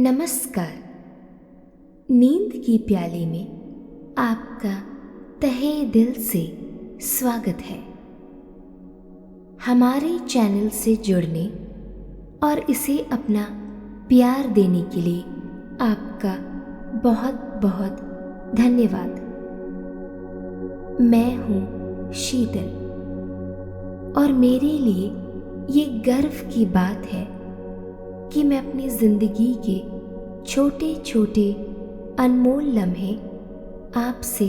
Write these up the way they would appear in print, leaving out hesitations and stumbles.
नमस्कार। नींद की प्याली में आपका तहे दिल से स्वागत है। हमारे चैनल से जुड़ने और इसे अपना प्यार देने के लिए आपका बहुत बहुत धन्यवाद। मैं हूँ शीतल और मेरे लिए ये गर्व की बात है कि मैं अपनी जिंदगी के छोटे छोटे अनमोल लम्हे आपसे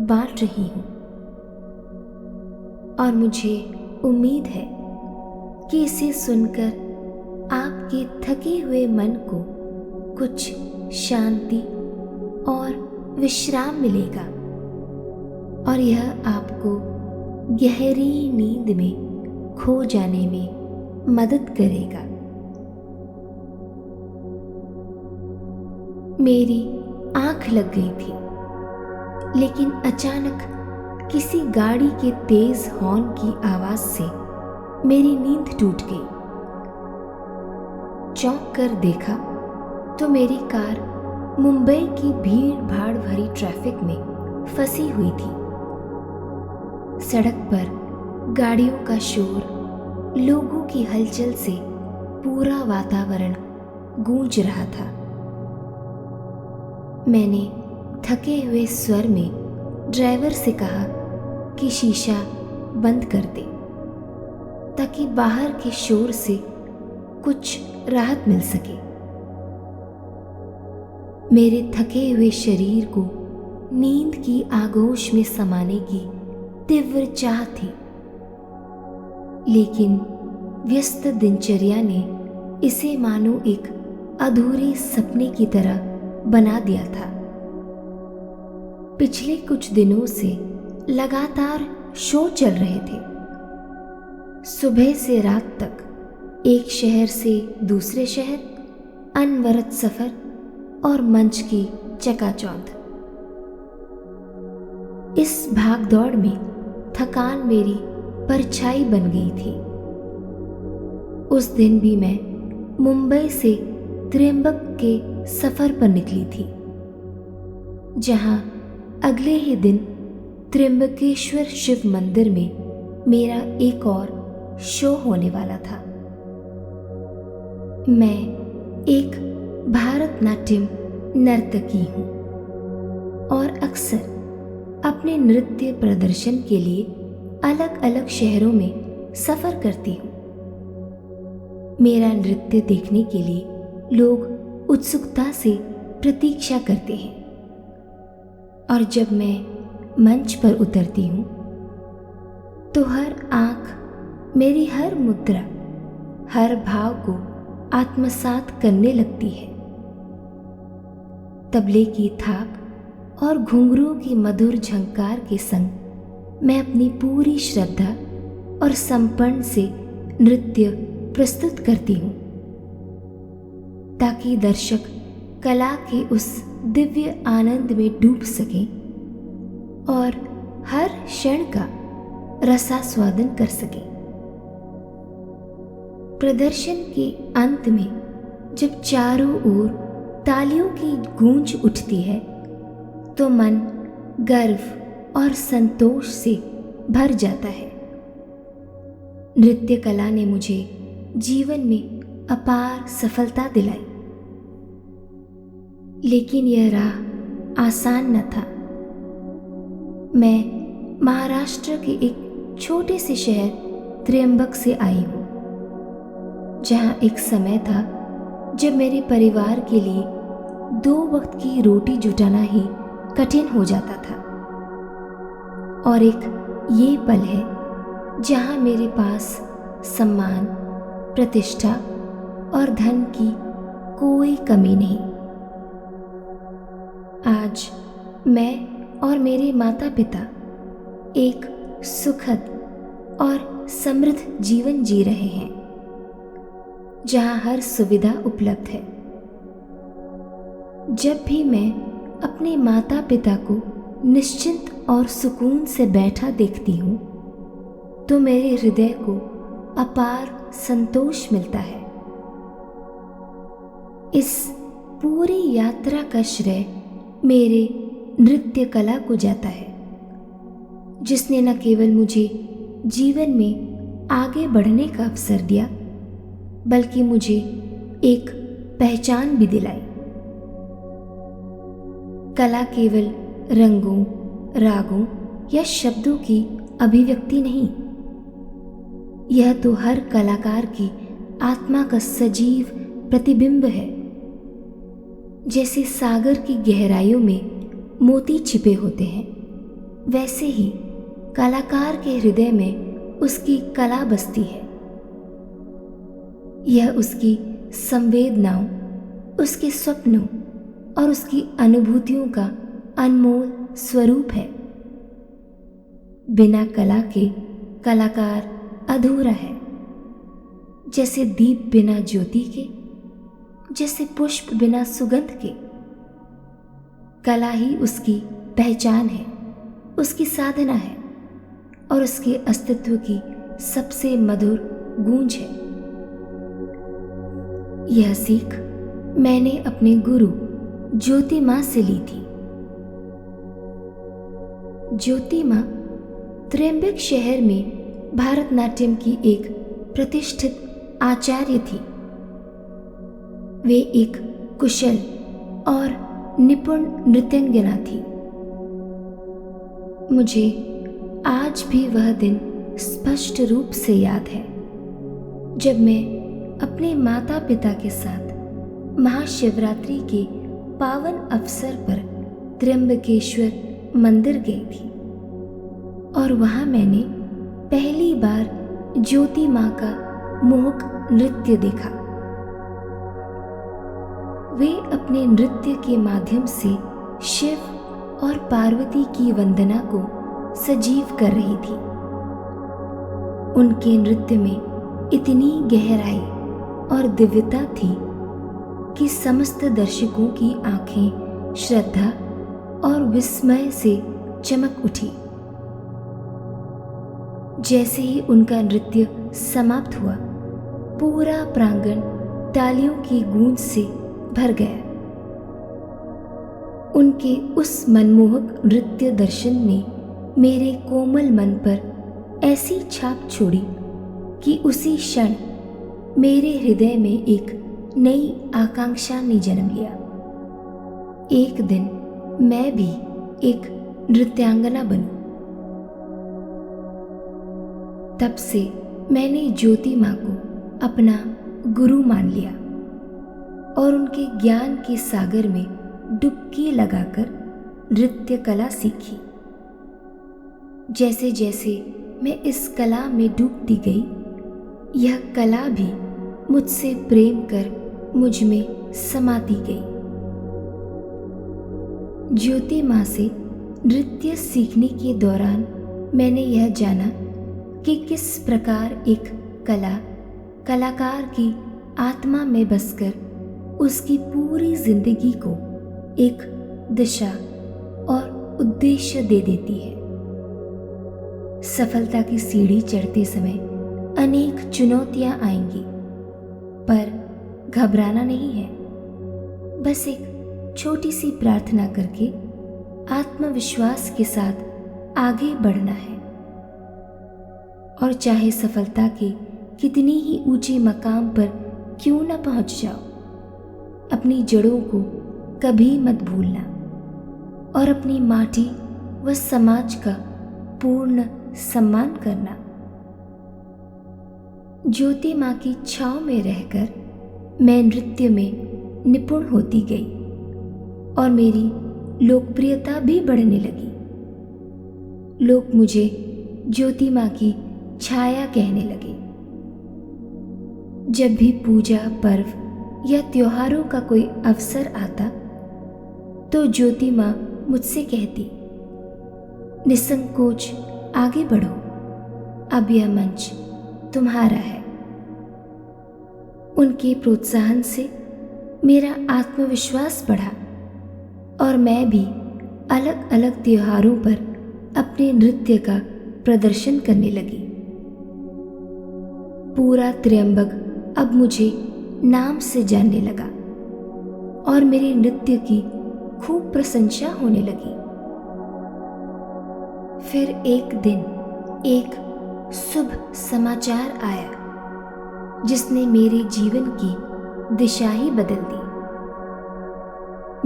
बांट रही हूँ और मुझे उम्मीद है कि इसे सुनकर आपके थके हुए मन को कुछ शांति और विश्राम मिलेगा और यह आपको गहरी नींद में खो जाने में मदद करेगा। मेरी आंख लग गई थी, लेकिन अचानक किसी गाड़ी के तेज हॉर्न की आवाज से मेरी नींद टूट गई। चौंक कर देखा तो मेरी कार मुंबई की भीड़ भाड़ भरी ट्रैफिक में फंसी हुई थी। सड़क पर गाड़ियों का शोर, लोगों की हलचल से पूरा वातावरण गूंज रहा था। मैंने थके हुए स्वर में ड्राइवर से कहा कि शीशा बंद कर दे ताकि बाहर के शोर से कुछ राहत मिल सके। मेरे थके हुए शरीर को नींद की आगोश में समाने की तीव्र चाह थी, लेकिन व्यस्त दिनचर्या ने इसे मानो एक अधूरे सपने की तरह बना दिया था। पिछले कुछ दिनों से लगातार शो चल रहे थे। सुबह से रात तक एक शहर से दूसरे शहर, अनवरत सफर और मंच की चकाचौंध। इस भागदौड़ में थकान मेरी परछाई बन गई थी। उस दिन भी मैं मुंबई से त्र्यंबक के सफर पर निकली थी, जहां अगले ही दिन त्र्यंबकेश्वर शिव मंदिर में मेरा एक और शो होने वाला था। मैं एक भारतनाट्यम नर्तकी हूँ और अक्सर अपने नृत्य प्रदर्शन के लिए अलग अलग शहरों में सफर करती हूँ। मेरा नृत्य देखने के लिए लोग उत्सुकता से प्रतीक्षा करते हैं और जब मैं मंच पर उतरती हूँ तो हर आंख मेरी हर मुद्रा, हर भाव को आत्मसात करने लगती है। तबले की थाप और घुंघरू की मधुर झंकार के संग मैं अपनी पूरी श्रद्धा और समर्पण से नृत्य प्रस्तुत करती हूँ ताकि दर्शक कला के उस दिव्य आनंद में डूब सकें और हर क्षण का रसास्वादन कर सकें। प्रदर्शन के अंत में जब चारों ओर तालियों की गूंज उठती है तो मन गर्व और संतोष से भर जाता है। नृत्य कला ने मुझे जीवन में अपार सफलता दिलाई, लेकिन यह राह आसान न था। मैं महाराष्ट्र के एक छोटे से शहर त्र्यंबक से आई हूँ, जहाँ एक समय था जब मेरे परिवार के लिए 2 वक्त की रोटी जुटाना ही कठिन हो जाता था। और एक ये पल है जहाँ मेरे पास सम्मान, प्रतिष्ठा और धन की कोई कमी नहीं। आज मैं और मेरे माता पिता एक सुखद और समृद्ध जीवन जी रहे हैं, जहां हर सुविधा उपलब्ध है। जब भी मैं अपने माता पिता को निश्चिंत और सुकून से बैठा देखती हूँ तो मेरे हृदय को अपार संतोष मिलता है। इस पूरी यात्रा का श्रेय मेरे नृत्य कला को जाता है, जिसने न केवल मुझे जीवन में आगे बढ़ने का अवसर दिया, बल्कि मुझे एक पहचान भी दिलाई। कला केवल रंगों, रागों या शब्दों की अभिव्यक्ति नहीं, यह तो हर कलाकार की आत्मा का सजीव प्रतिबिंब है। जैसे सागर की गहराइयों में मोती छिपे होते हैं, वैसे ही कलाकार के हृदय में उसकी कला बसती है। यह उसकी संवेदनाओं, उसके सपनों और उसकी अनुभूतियों का अनमोल स्वरूप है। बिना कला के कलाकार अधूरा है। जैसे दीप बिना ज्योति के, जैसे पुष्प बिना सुगंध के। कला ही उसकी पहचान है, उसकी साधना है और उसके अस्तित्व की सबसे मधुर गूंज है। यह सीख मैंने अपने गुरु ज्योति मां से ली थी। ज्योति मां त्र्यंबक शहर में भारतनाट्यम की एक प्रतिष्ठित आचार्य थी। वे एक कुशल और निपुण नृत्यंगना थी। मुझे आज भी वह दिन स्पष्ट रूप से याद है, जब मैं अपने माता पिता के साथ महाशिवरात्रि के पावन अवसर पर त्र्यंबकेश्वर मंदिर गई थी और वहां मैंने पहली बार ज्योति मां का मोहक नृत्य देखा। वे अपने नृत्य के माध्यम से शिव और पार्वती की वंदना को सजीव कर रही थी। उनके नृत्य में इतनी गहराई और दिव्यता थी कि समस्त दर्शकों की आंखें श्रद्धा और विस्मय से चमक उठी। जैसे ही उनका नृत्य समाप्त हुआ, पूरा प्रांगण तालियों की गूंज से भर गया। उनके उस मनमोहक नृत्य दर्शन ने मेरे कोमल मन पर ऐसी छाप छोड़ी कि उसी क्षण मेरे हृदय में एक नई आकांक्षा ने जन्म लिया। एक दिन मैं भी एक नृत्यांगना बनूं। तब से मैंने ज्योति मां को अपना गुरु मान लिया और उनके ज्ञान के सागर में डुबकी लगाकर नृत्य कला सीखी। जैसे जैसे मैं इस कला में डूबती गई, यह कला भी मुझसे प्रेम कर मुझ में समाती गई। ज्योति मां से नृत्य सीखने के दौरान मैंने यह जाना कि किस प्रकार एक कला कलाकार की आत्मा में बसकर उसकी पूरी जिंदगी को एक दिशा और उद्देश्य दे देती है। सफलता की सीढ़ी चढ़ते समय अनेक चुनौतियां आएंगी, पर घबराना नहीं है। बस एक छोटी सी प्रार्थना करके आत्मविश्वास के साथ आगे बढ़ना है। और चाहे सफलता के कितनी ही ऊंचे मकाम पर क्यों न पहुंच जाओ, अपनी जड़ों को कभी मत भूलना और अपनी माटी व समाज का पूर्ण सम्मान करना। ज्योति मां की छांव में रहकर मैं नृत्य में निपुण होती गई और मेरी लोकप्रियता भी बढ़ने लगी। लोग मुझे ज्योति मां की छाया कहने लगे। जब भी पूजा पर्व या त्योहारों का कोई अवसर आता तो ज्योति मां मुझसे कहती, निसंकोच आगे बढ़ो, अब यह मंच तुम्हारा है। उनके प्रोत्साहन से मेरा आत्मविश्वास बढ़ा और मैं भी अलग अलग त्योहारों पर अपने नृत्य का प्रदर्शन करने लगी। पूरा त्र्यंबक अब मुझे नाम से जानने लगा और मेरे नृत्य की खूब प्रशंसा होने लगी। फिर एक दिन एक शुभ समाचार आया जिसने मेरे जीवन की दिशा ही बदल दी।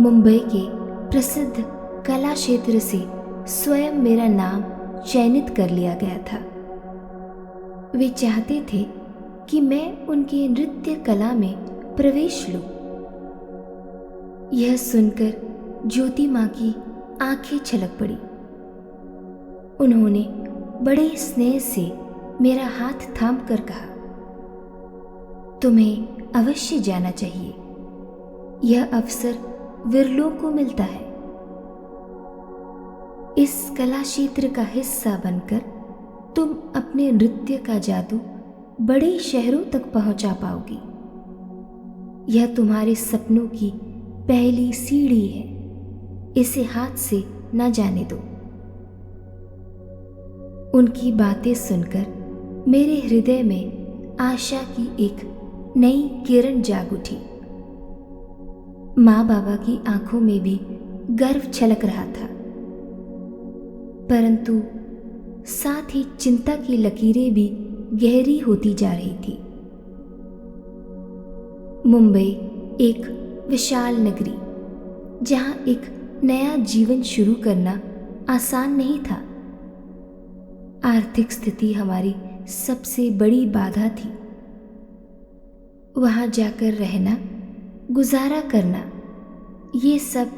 मुंबई के प्रसिद्ध कला क्षेत्र से स्वयं मेरा नाम चयनित कर लिया गया था। वे चाहते थे कि मैं उनके नृत्य कला में प्रवेश लूं। यह सुनकर ज्योति माँ की आंखें छलक पड़ी। उन्होंने बड़े स्नेह से मेरा हाथ थाम कर कहा, तुम्हें अवश्य जाना चाहिए। यह अवसर विरलों को मिलता है। इस कला क्षेत्र का हिस्सा बनकर तुम अपने नृत्य का जादू बड़े शहरों तक पहुंचा पाओगी। यह तुम्हारे सपनों की पहली सीढ़ी है। इसे हाथ से न जाने दो। उनकी बातें सुनकर मेरे हृदय में आशा की एक नई किरण जाग उठी। माँ बाबा की आंखों में भी गर्व छलक रहा था, परंतु साथ ही चिंता की लकीरें भी गहरी होती जा रही थी। मुंबई एक विशाल नगरी, जहां एक नया जीवन शुरू करना आसान नहीं था। आर्थिक स्थिति हमारी सबसे बड़ी बाधा थी। वहां जाकर रहना, गुजारा करना, ये सब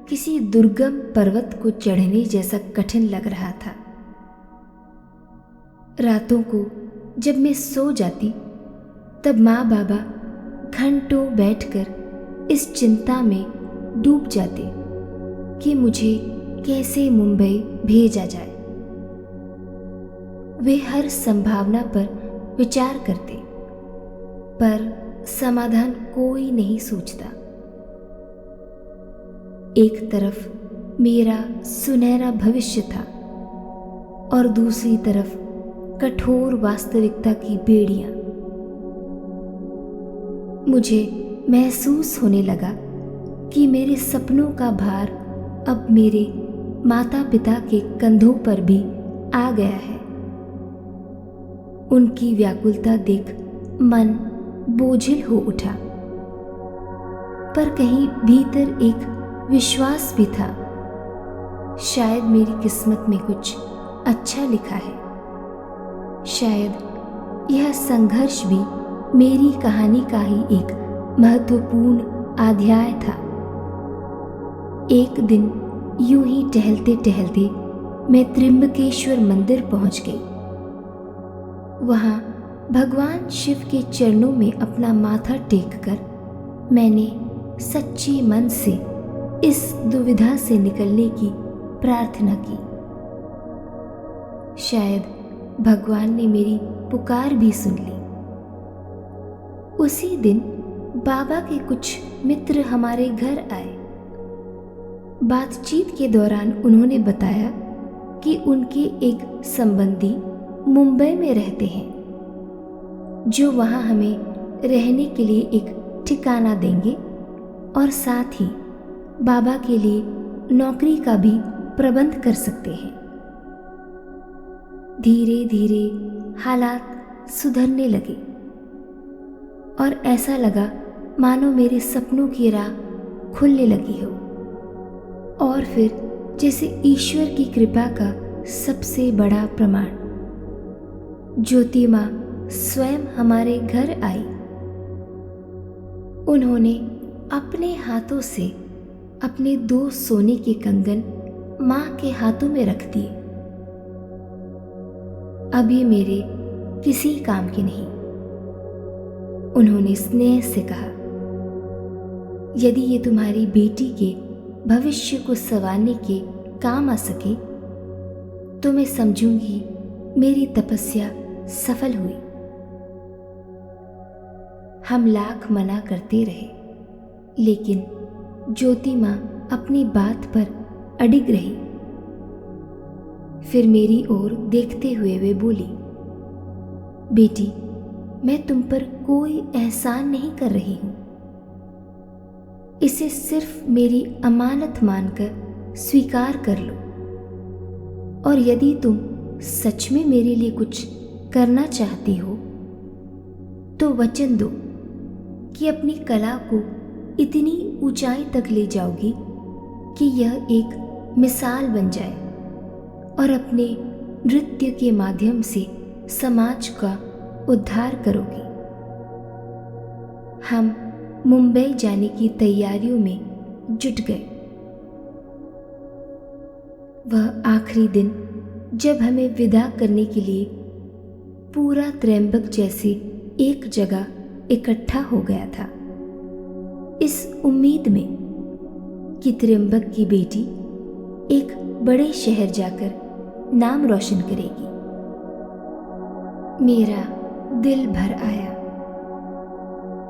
किसी दुर्गम पर्वत को चढ़ने जैसा कठिन लग रहा था। रातों को जब मैं सो जाती, तब माँ बाबा घंटों बैठकर इस चिंता में डूब जाते कि मुझे कैसे मुंबई भेजा जाए। वे हर संभावना पर विचार करते, पर समाधान कोई नहीं सोचता। एक तरफ मेरा सुनहरा भविष्य था और दूसरी तरफ कठोर वास्तविकता की बेड़ियां। मुझे महसूस होने लगा कि मेरे सपनों का भार अब मेरे माता पिता के कंधों पर भी आ गया है। उनकी व्याकुलता देख मन बोझिल हो उठा, पर कहीं भीतर एक विश्वास भी था। शायद मेरी किस्मत में कुछ अच्छा लिखा है। शायद यह संघर्ष भी मेरी कहानी का ही एक महत्वपूर्ण अध्याय था। एक दिन यूं ही टहलते टहलते मैं त्र्यंबकेश्वर मंदिर पहुंच गई। वहां भगवान शिव के चरणों में अपना माथा टेककर मैंने सच्चे मन से इस दुविधा से निकलने की प्रार्थना की। शायद भगवान ने मेरी पुकार भी सुन ली। उसी दिन बाबा के कुछ मित्र हमारे घर आए। बातचीत के दौरान उन्होंने बताया कि उनके एक संबंधी मुंबई में रहते हैं, जो वहां हमें रहने के लिए एक ठिकाना देंगे और साथ ही बाबा के लिए नौकरी का भी प्रबंध कर सकते हैं। धीरे धीरे हालात सुधरने लगे और ऐसा लगा मानो मेरे सपनों की राह खुलने लगी हो। और फिर जैसे ईश्वर की कृपा का सबसे बड़ा प्रमाण, ज्योति माँ स्वयं हमारे घर आई। उन्होंने अपने हाथों से अपने 2 सोने के कंगन माँ के हाथों में रख दिए। अब ये मेरे किसी काम के नहीं। उन्होंने स्नेह से कहा, यदि ये तुम्हारी बेटी के भविष्य को संवारने के काम आ सके तो मैं समझूंगी मेरी तपस्या सफल हुई। हम लाख मना करते रहे, लेकिन ज्योति माँ अपनी बात पर अडिग रही। फिर मेरी ओर देखते हुए वे बोली, बेटी, मैं तुम पर कोई एहसान नहीं कर रही हूं। इसे सिर्फ मेरी अमानत मानकर स्वीकार कर लो। और यदि तुम सच में मेरे लिए कुछ करना चाहती हो तो वचन दो कि अपनी कला को इतनी ऊंचाई तक ले जाओगी कि यह एक मिसाल बन जाए और अपने नृत्य के माध्यम से समाज का उद्धार करोगी। हम मुंबई जाने की तैयारियों में जुट गए। वह आखिरी दिन जब हमें विदा करने के लिए पूरा त्र्यंबक जैसे एक जगह इकट्ठा हो गया था, इस उम्मीद में कि त्र्यंबक की बेटी एक बड़े शहर जाकर नाम रोशन करेगी, मेरा दिल भर आया।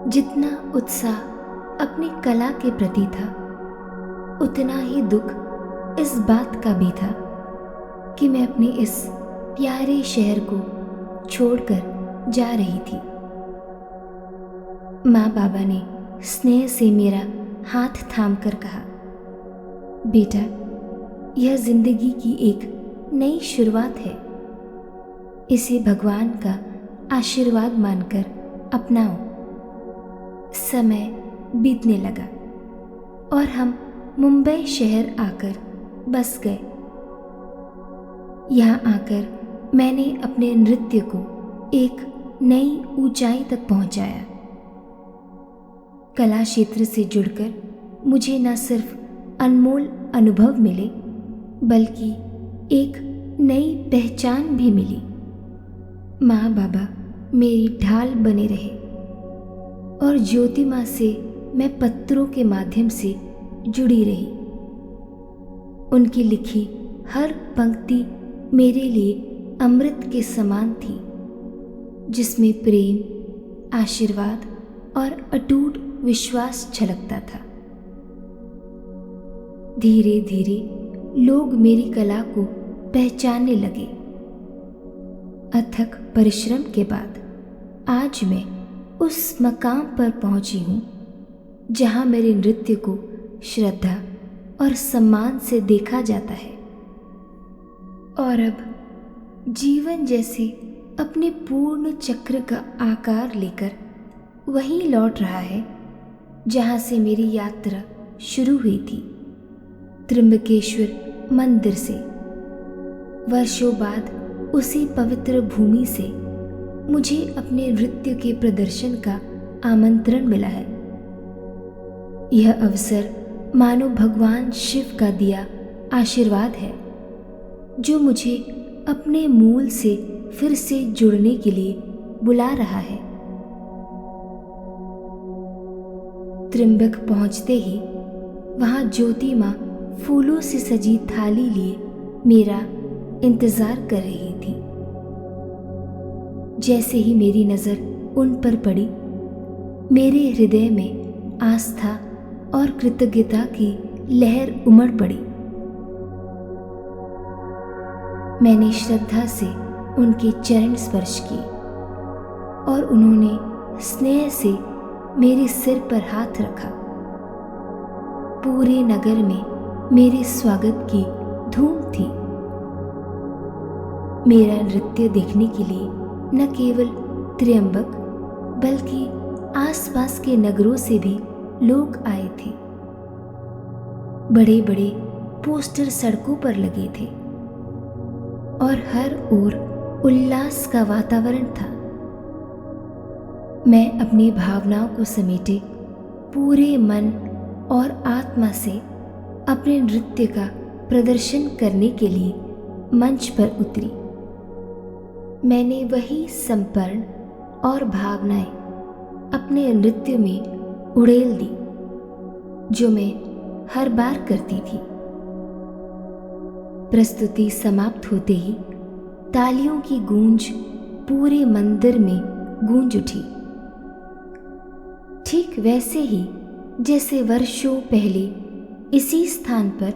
जितना उत्साह अपनी कला के प्रति था, उतना ही दुख इस बात का भी था कि मैं अपने इस प्यारे शहर को छोड़कर जा रही थी। माँ बाबा ने स्नेह से मेरा हाथ थामकर कहा, बेटा, यह जिंदगी की एक नई शुरुआत है, इसे भगवान का आशीर्वाद मानकर अपनाओ। समय बीतने लगा और हम मुंबई शहर आकर बस गए। यहाँ आकर मैंने अपने नृत्य को एक नई ऊंचाई तक पहुंचाया। कला क्षेत्र से जुड़कर मुझे न सिर्फ अनमोल अनुभव मिले, बल्कि एक नई पहचान भी मिली। माँ बाबा मेरी ढाल बने रहे और ज्योतिमा से मैं पत्रों के माध्यम से जुड़ी रही। उनकी लिखी हर पंक्ति मेरे लिए अमृत के समान थी, जिसमें प्रेम, आशीर्वाद और अटूट विश्वास झलकता था। धीरे धीरे लोग मेरी कला को पहचानने लगे। अथक परिश्रम के बाद आज मैं उस मकाम पर पहुंची हूँ जहाँ मेरे नृत्य को श्रद्धा और सम्मान से देखा जाता है। और अब जीवन जैसे अपने पूर्ण चक्र का आकार लेकर वहीं लौट रहा है जहाँ से मेरी यात्रा शुरू हुई थी, त्र्यंबकेश्वर मंदिर से। वर्षों बाद उसी पवित्र भूमि से मुझे अपने नृत्य के प्रदर्शन का आमंत्रण मिला है। यह अवसर मानो भगवान शिव का दिया आशीर्वाद है, जो मुझे अपने मूल से फिर से जुड़ने के लिए बुला रहा है। त्र्यंबक पहुंचते ही वहां ज्योति माँ फूलों से सजी थाली लिए मेरा इंतजार कर रही थी। जैसे ही मेरी नजर उन पर पड़ी, मेरे हृदय में आस्था और कृतज्ञता की लहर उमड़ पड़ी। मैंने श्रद्धा से उनके चरण स्पर्श किए और उन्होंने स्नेह से मेरे सिर पर हाथ रखा। पूरे नगर में मेरे स्वागत की धूम थी। मेरा नृत्य देखने के लिए न केवल त्र्यंबक बल्कि आसपास के नगरों से भी लोग आए थे। बड़े बड़े पोस्टर सड़कों पर लगे थे और हर ओर उल्लास का वातावरण था। मैं अपनी भावनाओं को समेटे पूरे मन और आत्मा से अपने नृत्य का प्रदर्शन करने के लिए मंच पर उतरी। मैंने वही समर्पण और भावनाएं अपने नृत्य में उड़ेल दी जो मैं हर बार करती थी। प्रस्तुति समाप्त होते ही तालियों की गूंज पूरे मंदिर में गूंज उठी, ठीक वैसे ही जैसे वर्षों पहले इसी स्थान पर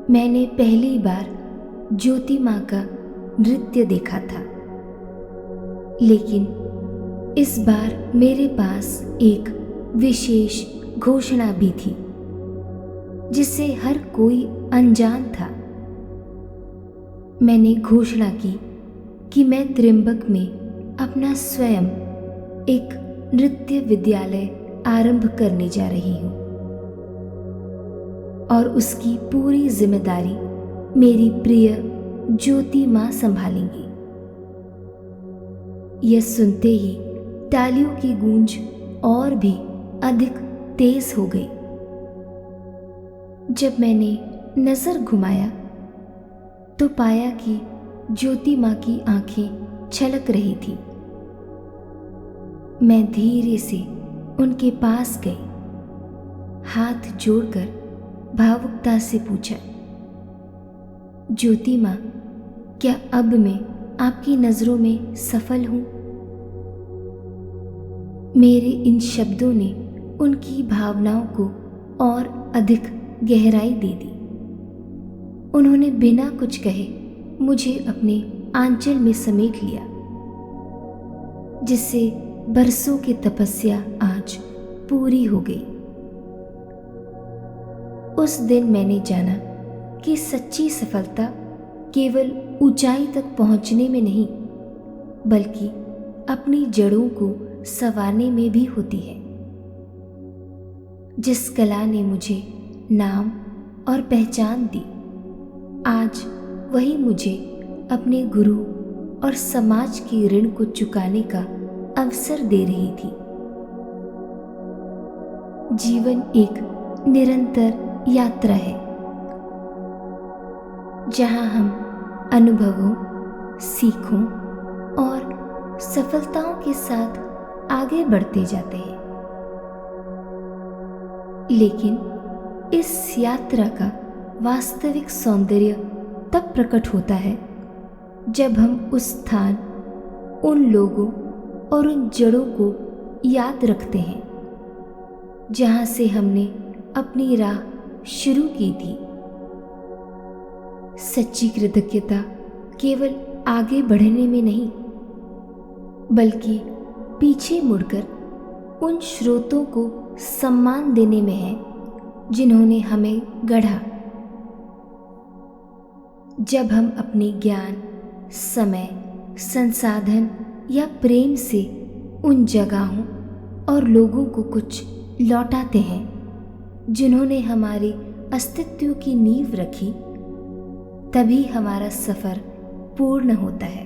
मैंने पहली बार ज्योति माँ का नृत्य देखा था। लेकिन इस बार मेरे पास एक विशेष घोषणा भी थी। जिससे हर कोई अनजान था। मैंने घोषणा की कि मैं त्र्यंबक में अपना स्वयं एक नृत्य विद्यालय आरंभ करने जा रही हूँ और उसकी पूरी जिम्मेदारी मेरी प्रिय ज्योति माँ संभालेंगी। यह सुनते ही तालियों की गूंज और भी अधिक तेज हो गई। जब मैंने नजर घुमाया तो पाया कि ज्योति माँ की आंखें छलक रही थी। मैं धीरे से उनके पास गई, हाथ जोड़कर भावुकता से पूछा, ज्योति माँ, क्या अब मैं आपकी नजरों में सफल हूं? मेरे इन शब्दों ने उनकी भावनाओं को और अधिक गहराई दे दी। उन्होंने बिना कुछ कहे मुझे अपने आंचल में समेट लिया, जिससे बरसों की तपस्या आज पूरी हो गई। उस दिन मैंने जाना कि सच्ची सफलता केवल ऊंचाई तक पहुंचने में नहीं, बल्कि अपनी जड़ों को संवारने में भी होती है। जिस कला ने मुझे नाम और पहचान दी, आज वही मुझे अपने गुरु और समाज के ऋण को चुकाने का अवसर दे रही थी। जीवन एक निरंतर यात्रा है, जहां हम अनुभवों, सीखों और सफलताओं के साथ आगे बढ़ते जाते हैं। लेकिन इस यात्रा का वास्तविक सौंदर्य तब प्रकट होता है जब हम उस स्थान, उन लोगों और उन जड़ों को याद रखते हैं जहां से हमने अपनी राह शुरू की थी। सच्ची कृतज्ञता केवल आगे बढ़ने में नहीं, बल्कि पीछे मुड़कर उन स्रोतों को सम्मान देने में है जिन्होंने हमें गढ़ा। जब हम अपने ज्ञान, समय, संसाधन या प्रेम से उन जगहों और लोगों को कुछ लौटाते हैं जिन्होंने हमारे अस्तित्व की नींव रखी, तभी हमारा सफर पूर्ण होता है।